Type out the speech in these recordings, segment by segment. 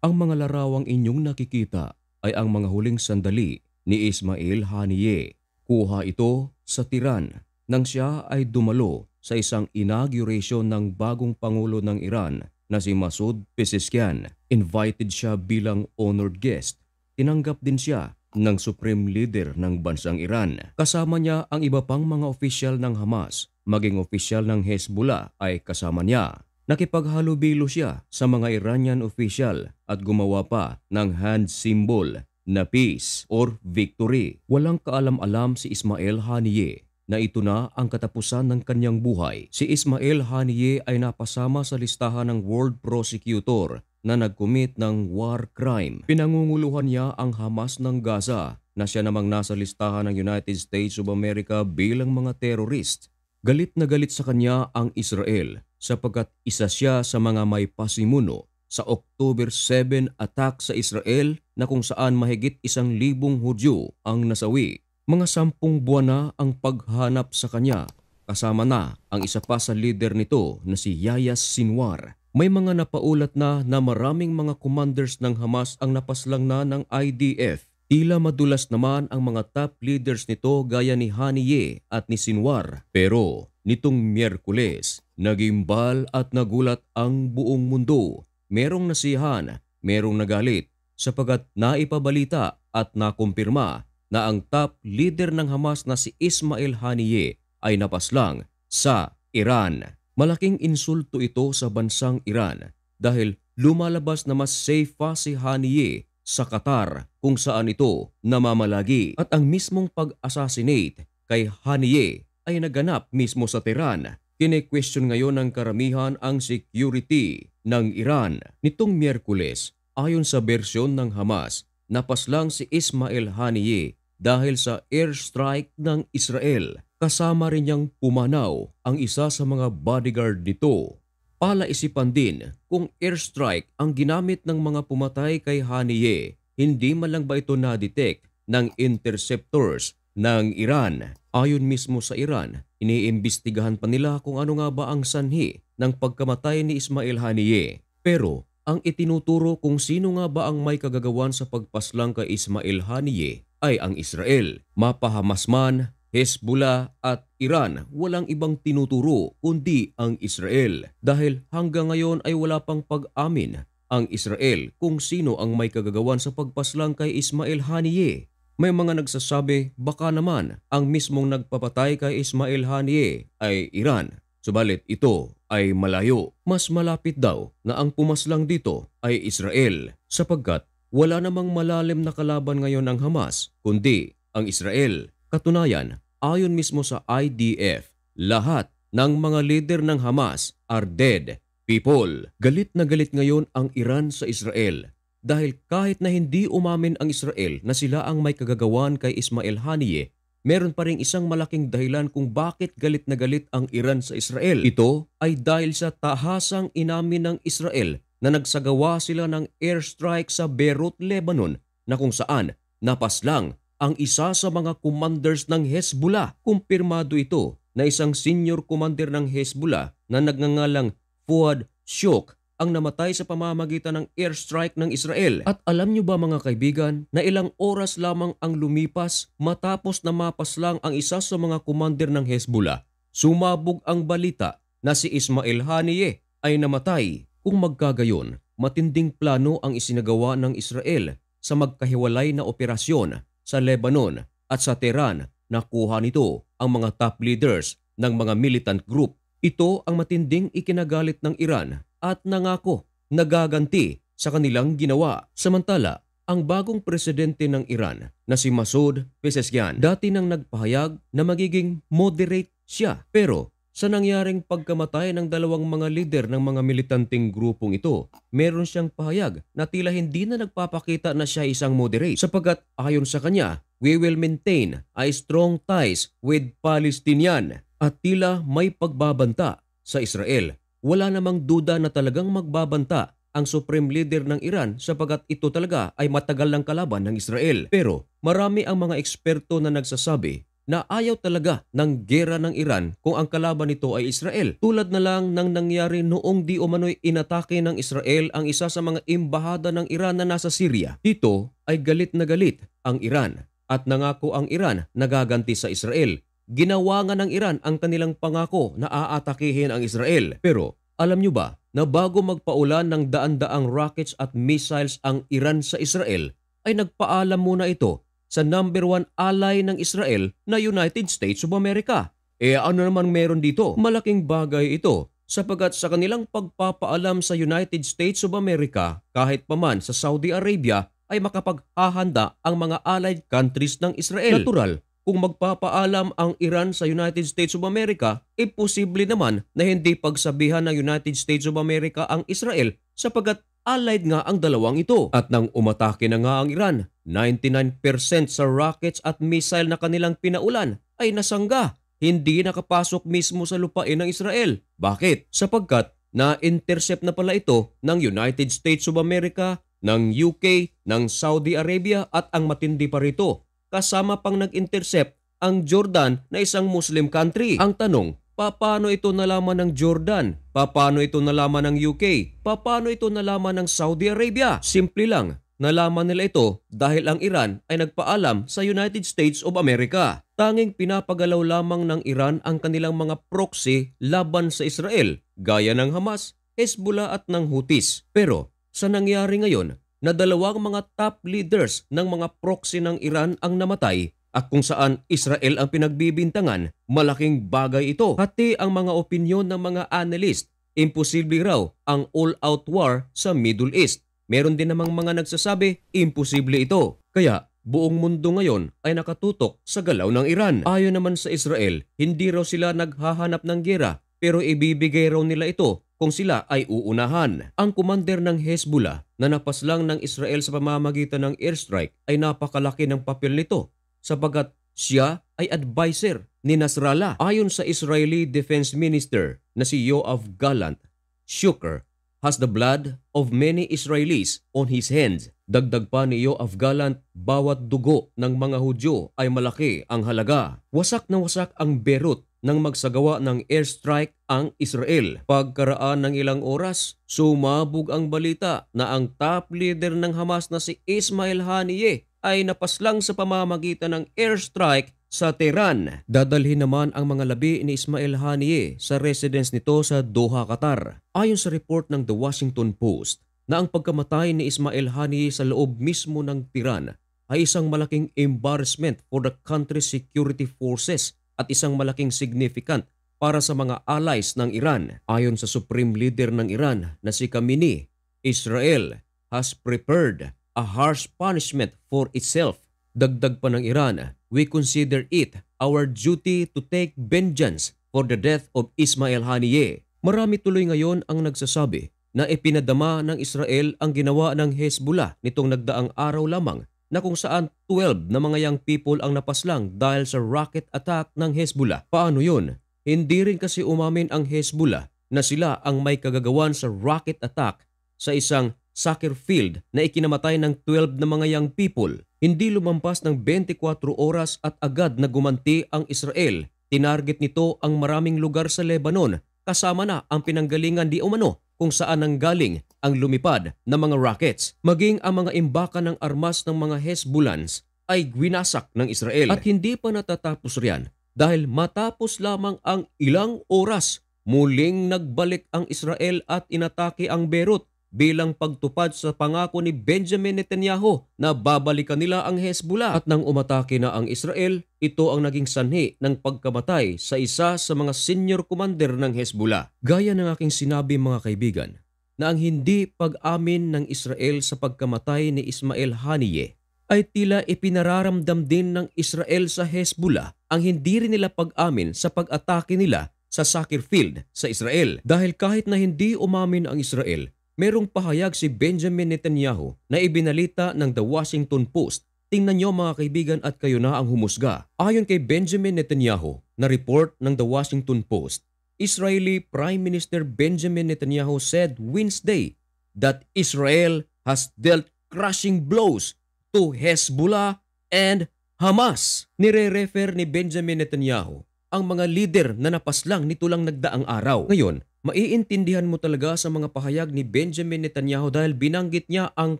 Ang mga larawang inyong nakikita ay ang mga huling sandali ni Ismail Haniyeh. Kuha ito sa Tiran nang siya ay dumalo sa isang inauguration ng bagong Pangulo ng Iran na si Masoud Pezeshkian. Invited siya bilang honored guest. Tinanggap din siya ng Supreme Leader ng bansang Iran. Kasama niya ang iba pang mga opisyal ng Hamas, maging opisyal ng Hezbollah ay kasama niya. Nakipaghalubilo siya sa mga Iranian opisyal at gumawa pa ng hand symbol na peace or victory. Walang kaalam-alam si Ismail Haniyeh na ito na ang katapusan ng kanyang buhay. Si Ismail Haniyeh ay napasama sa listahan ng World Prosecutor na nag-commit ng war crime. Pinangunguluhan niya ang Hamas ng Gaza na siya namang nasa listahan ng United States of America bilang mga terrorist. Galit na galit sa kanya ang Israel sapagkat isa siya sa mga may pasimuno sa October 7 attack sa Israel na kung saan mahigit 1,000 Hudyo ang nasawi. Mga 10 buwan na ang paghanap sa kanya. Kasama na ang isa pa sa leader nito na si Yahya Sinwar. May mga napaulat na maraming mga commanders ng Hamas ang napaslang na ng IDF. Tila madulas naman ang mga top leaders nito gaya ni Haniyeh at ni Sinwar. Pero nitong Miyerkules, nagimbal at nagulat ang buong mundo. Merong nasiyahan, merong nagalit sapagat naipabalita at nakumpirma na ang top leader ng Hamas na si Ismail Haniyeh ay napaslang sa Iran. Malaking insulto ito sa bansang Iran dahil lumalabas na mas safe pa si Haniyeh sa Qatar kung saan ito namamalagi at ang mismong pag-assassinate kay Haniyeh ay naganap mismo sa Tehran. Kine-question ngayon ng karamihan ang security ng Iran. Nitong Miyerkules, ayon sa bersyon ng Hamas, napaslang si Ismail Haniyeh dahil sa airstrike ng Israel. Kasama rin niyang pumanaw ang isa sa mga bodyguard nito. Palaisipan din kung airstrike ang ginamit ng mga pumatay kay Haniyeh, hindi man lang ba ito na-detect ng interceptors ng Iran. Ayon mismo sa Iran, iniimbestigahan pa nila kung ano nga ba ang sanhi ng pagkamatay ni Ismail Haniyeh. Pero ang itinuturo kung sino nga ba ang may kagagawan sa pagpaslang kay Ismail Haniyeh ay ang Israel. Mapahamas man, Hezbollah at Iran, walang ibang tinuturo kundi ang Israel. Dahil hanggang ngayon ay wala pang pag-amin ang Israel kung sino ang may kagagawan sa pagpaslang kay Ismail Haniyeh. May mga nagsasabi baka naman ang mismong nagpapatay kay Ismail Haniyeh ay Iran. Subalit ito ay malayo. Mas malapit daw na ang pumaslang dito ay Israel sapagkat wala namang malalim na kalaban ngayon ng Hamas kundi ang Israel. Katunayan, ayon mismo sa IDF, lahat ng mga leader ng Hamas are dead people. Galit na galit ngayon ang Iran sa Israel dahil kahit na hindi umamin ang Israel na sila ang may kagagawan kay Ismail Haniyeh, meron pa ring isang malaking dahilan kung bakit galit na galit ang Iran sa Israel. Ito ay dahil sa tahasang inamin ng Israel na nagsagawa sila ng airstrike sa Beirut, Lebanon na kung saan napaslang ang isa sa mga commanders ng Hezbollah. Kumpirmado ito na isang senior commander ng Hezbollah na nagngangalang Fuad Shuk ang namatay sa pamamagitan ng airstrike ng Israel. At alam nyo ba mga kaibigan na ilang oras lamang ang lumipas matapos na mapaslang ang isa sa mga commander ng Hezbollah, sumabog ang balita na si Ismail Haniyeh ay namatay. Kung magkagayon, matinding plano ang isinagawa ng Israel sa magkahiwalay na operasyon sa Lebanon at sa Tehran. Nakuha nito ang mga top leaders ng mga militant group. Ito ang matinding ikinagalit ng Iran at nangako nagaganti sa kanilang ginawa. Samantala, ang bagong presidente ng Iran na si Masoud Pezeshkian dati nang nagpahayag na magiging moderate siya. Pero sa nangyaring pagkamatay ng dalawang mga lider ng mga militanteng grupong ito, meron siyang pahayag na tila hindi na nagpapakita na siya isang moderate sapagat ayon sa kanya, we will maintain a strong ties with Palestinian at tila may pagbabanta sa Israel. Wala namang duda na talagang magbabanta ang Supreme Leader ng Iran sapagat ito talaga ay matagal ng kalaban ng Israel. Pero marami ang mga eksperto na nagsasabi na ayaw talaga ng gera ng Iran kung ang kalaban nito ay Israel. Tulad na lang ng nangyari noong di umano'y inatake ng Israel ang isa sa mga embahada ng Iran na nasa Syria. Dito ay galit na galit ang Iran at nangako ang Iran na gaganti sa Israel. Ginawa nga ng Iran ang kanilang pangako na aatakihin ang Israel. Pero alam nyo ba na bago magpaulan ng daan-daang rockets at missiles ang Iran sa Israel, ay nagpaalam muna ito sa number 1 ally ng Israel na United States of America. Ano naman meron dito? Malaking bagay ito sapagkat sa kanilang pagpapaalam sa United States of America, kahit paman sa Saudi Arabia ay makapaghahanda ang mga allied countries ng Israel. Natural, kung magpapaalam ang Iran sa United States of America, posible naman na hindi pagsabihan ng United States of America ang Israel sapagkat allied nga ang dalawang ito. At nang umatake na nga ang Iran, 99% sa rockets at missile na kanilang pinaulan ay nasangga. Hindi nakapasok mismo sa lupain ng Israel. Bakit? Sapagkat na-intercept na pala ito ng United States of America, ng UK, ng Saudi Arabia at ang matindi pa rito, kasama pang nag-intercept ang Jordan na isang Muslim country. Ang tanong, paano ito nalaman ng Jordan? Paano ito nalaman ng UK? Paano ito nalaman ng Saudi Arabia? Simple lang, nalaman nila ito dahil ang Iran ay nagpaalam sa United States of America. Tanging pinapagalaw lamang ng Iran ang kanilang mga proxy laban sa Israel, gaya ng Hamas, Hezbollah at ng Houthis. Pero sa nangyari ngayon na dalawang mga top leaders ng mga proxy ng Iran ang namatay, at kung saan Israel ang pinagbibintangan, malaking bagay ito. Hati ang mga opinyon ng mga analyst, imposible raw ang all-out war sa Middle East. Meron din namang mga nagsasabi, imposible ito. Kaya buong mundo ngayon ay nakatutok sa galaw ng Iran. Ayon naman sa Israel, hindi raw sila naghahanap ng gera, pero ibibigay raw nila ito kung sila ay uunahan. Ang commander ng Hezbollah na napaslang ng Israel sa pamamagitan ng airstrike ay napakalaki ng papel nito, sapagkat siya ay advisor ni Nasrallah. Ayon sa Israeli Defense Minister na si Yoav Gallant, Shuker has the blood of many Israelis on his hands. Dagdag pa ni Yoav Gallant, bawat dugo ng mga Hudyo ay malaki ang halaga. Wasak na wasak ang Beirut nang magsagawa ng airstrike ang Israel. Pagkaraan ng ilang oras, sumabog ang balita na ang top leader ng Hamas na si Ismail Haniyeh ay napaslang sa pamamagitan ng airstrike sa Tehran. Dadalhin naman ang mga labi ni Ismail Haniyeh sa residence nito sa Doha, Qatar. Ayon sa report ng The Washington Post na ang pagkamatay ni Ismail Haniyeh sa loob mismo ng Tehran ay isang malaking embarrassment for the country's security forces at isang malaking significant para sa mga allies ng Iran. Ayon sa Supreme Leader ng Iran na si Khamenei, Israel has prepared a harsh punishment for itself. Dagdag pa ng Iran, we consider it our duty to take vengeance for the death of Ismail Haniyeh. Marami tuloy ngayon ang nagsasabi na ipinadama ng Israel ang ginawa ng Hezbollah nitong nagdaang araw lamang, na kung saan 12 na mga young people ang napaslang dahil sa rocket attack ng Hezbollah. Paano yun? Hindi rin kasi umamin ang Hezbollah na sila ang may kagagawan sa rocket attack sa isang soccer field na ikinamatay ng 12 na mga young people. Hindi lumampas ng 24 oras at agad na gumanti ang Israel. Tinarget nito ang maraming lugar sa Lebanon, kasama na ang pinanggalingan di umano kung saan nanggaling ang lumipad na mga rockets. Maging ang mga imbakan ng armas ng mga Hezbollahs ay gwinasak ng Israel. At hindi pa natatapos riyan dahil matapos lamang ang ilang oras, muling nagbalik ang Israel at inatake ang Beirut bilang pagtupad sa pangako ni Benjamin Netanyahu na babalikan nila ang Hezbollah. At nang umatake na ang Israel, ito ang naging sanhi ng pagkamatay sa isa sa mga senior commander ng Hezbollah. Gaya ng aking sinabi mga kaibigan, na ang hindi pag-amin ng Israel sa pagkamatay ni Ismail Haniyeh ay tila ipinararamdam din ng Israel sa Hezbollah ang hindi rin nila pag-amin sa pag-atake nila sa soccer field sa Israel. Dahil kahit na hindi umamin ang Israel, merong pahayag si Benjamin Netanyahu na ibinalita ng The Washington Post. Tingnan nyo mga kaibigan at kayo na ang humusga. Ayon kay Benjamin Netanyahu na report ng The Washington Post, Israeli Prime Minister Benjamin Netanyahu said Wednesday that Israel has dealt crushing blows to Hezbollah and Hamas. Nire-refer ni Benjamin Netanyahu ang mga lider na napaslang nito lang nagdaang araw. Ngayon, maiintindihan mo talaga sa mga pahayag ni Benjamin Netanyahu dahil binanggit niya ang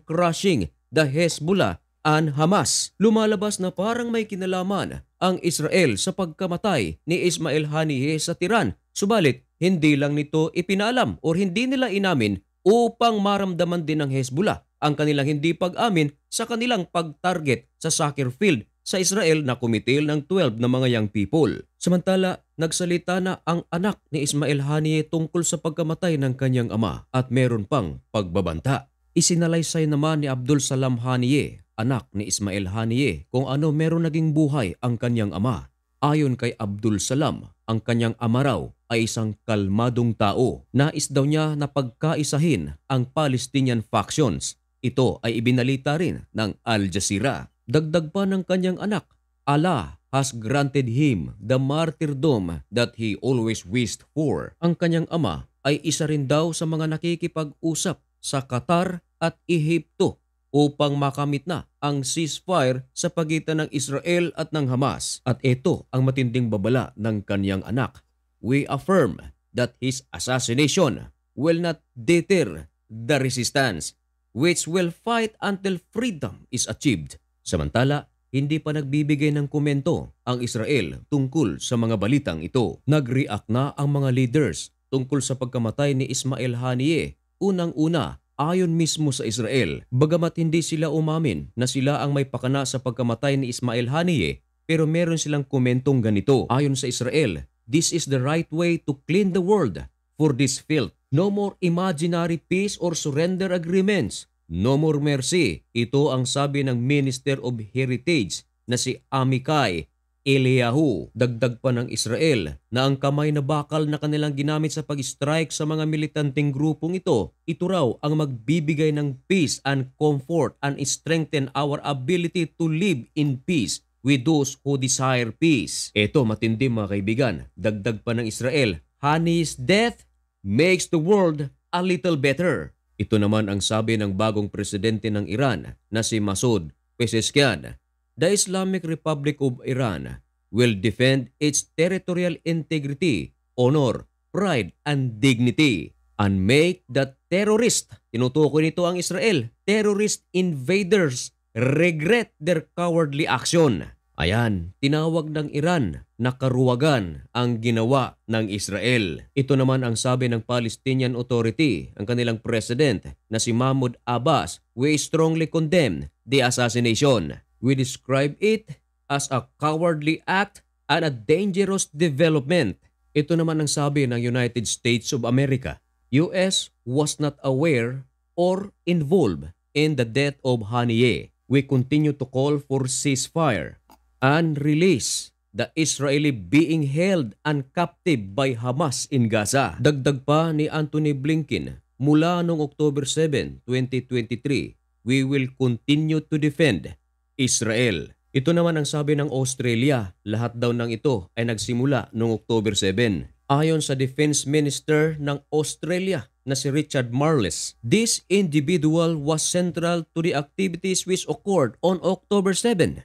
crushing the Hezbollah and Hamas. Lumalabas na parang may kinalaman ang Israel sa pagkamatay ni Ismail Haniyeh sa Tiran. Subalit, hindi lang nito ipinaalam o hindi nila inamin upang maramdaman din ng Hezbollah ang kanilang hindi pag-amin sa kanilang pag-target sa soccer field sa Israel na kumitil ng 12 na mga young people. Samantala, nagsalita na ang anak ni Ismail Haniyeh tungkol sa pagkamatay ng kanyang ama at meron pang pagbabanta. Isinalaysay naman ni Abdul Salam Haniyeh, anak ni Ismail Haniyeh, kung ano meron naging buhay ang kanyang ama. Ayon kay Abdul Salam, ang kanyang ama raw ay isang kalmadong tao. Nais daw niya na pagkaisahin ang Palestinian factions. Ito ay ibinalita rin ng Al Jazeera. Dagdag pa ng kanyang anak, Allah has granted him the martyrdom that he always wished for. Ang kanyang ama ay isa rin daw sa mga nakikipag-usap sa Qatar at Ehipto upang makamit na ang ceasefire sa pagitan ng Israel at ng Hamas. At ito ang matinding babala ng kanyang anak. We affirm that his assassination will not deter the resistance, which will fight until freedom is achieved. Samantala, hindi pa nagbibigay ng komento ang Israel tungkol sa mga balitang ito. Nag-react na ang mga leaders tungkol sa pagkamatay ni Ismail Haniyeh. Unang-una, ayon mismo sa Israel, bagamat hindi sila umamin na sila ang may pakana sa pagkamatay ni Ismail Haniyeh, pero meron silang komentong ganito. Ayon sa Israel, this is the right way to clean the world for this filth. No more imaginary peace or surrender agreements. No more mercy. Ito ang sabi ng Minister of Heritage na si Amichai Eliyahu. Dagdag pa ng Israel na ang kamay na bakal na kanilang ginamit sa pag-strike sa mga militanteng grupong ito raw ang magbibigay ng peace and comfort and strengthen our ability to live in peace with those who desire peace. Ito matindi mga kaibigan. Dagdag pa ng Israel, Haniyeh's death makes the world a little better. Ito naman ang sabi ng bagong presidente ng Iran na si Masoud Pezeshkian. The Islamic Republic of Iran will defend its territorial integrity, honor, pride, and dignity and make the terrorist, tinutukoy nito ang Israel, terrorist invaders regret their cowardly action. Ayan, tinawag ng Iran na karuwagan ang ginawa ng Israel. Ito naman ang sabi ng Palestinian Authority, ang kanilang president na si Mahmoud Abbas. We strongly condemn the assassination. We describe it as a cowardly act and a dangerous development. Ito naman ang sabi ng United States of America. US was not aware or involved in the death of Haniyeh. We continue to call for ceasefire and release the Israeli being held and captive by Hamas in Gaza. Dagdag pa ni Antony Blinken, mula noong October 7, 2023, we will continue to defend Israel. Ito naman ang sabi ng Australia, lahat daw ng ito ay nagsimula noong October 7. Ayon sa Defense Minister ng Australia na si Richard Marles, this individual was central to the activities which occurred on October 7.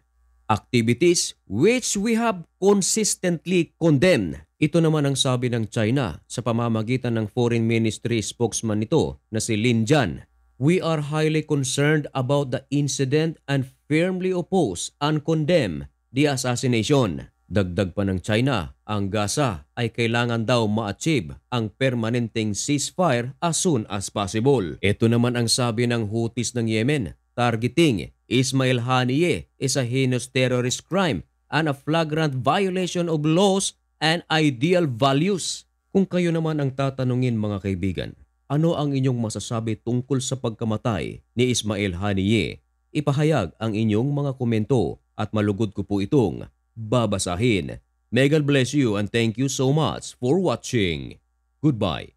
Activities which we have consistently condemned. Ito naman ang sabi ng China sa pamamagitan ng Foreign Ministry spokesman nito na si Lin Jian. We are highly concerned about the incident and firmly oppose and condemn the assassination. Dagdag pa ng China, ang Gaza ay kailangan daw ma-achieve ang permanenteng ceasefire as soon as possible. Ito naman ang sabi ng Houthis ng Yemen, targeting Ismail Haniyeh is a heinous terrorist crime and a flagrant violation of laws and ideal values. Kung kayo naman ang tatanungin mga kaibigan, ano ang inyong masasabi tungkol sa pagkamatay ni Ismail Haniyeh? Ipahayag ang inyong mga komento at malugod ko po itong babasahin. May God bless you and thank you so much for watching. Goodbye.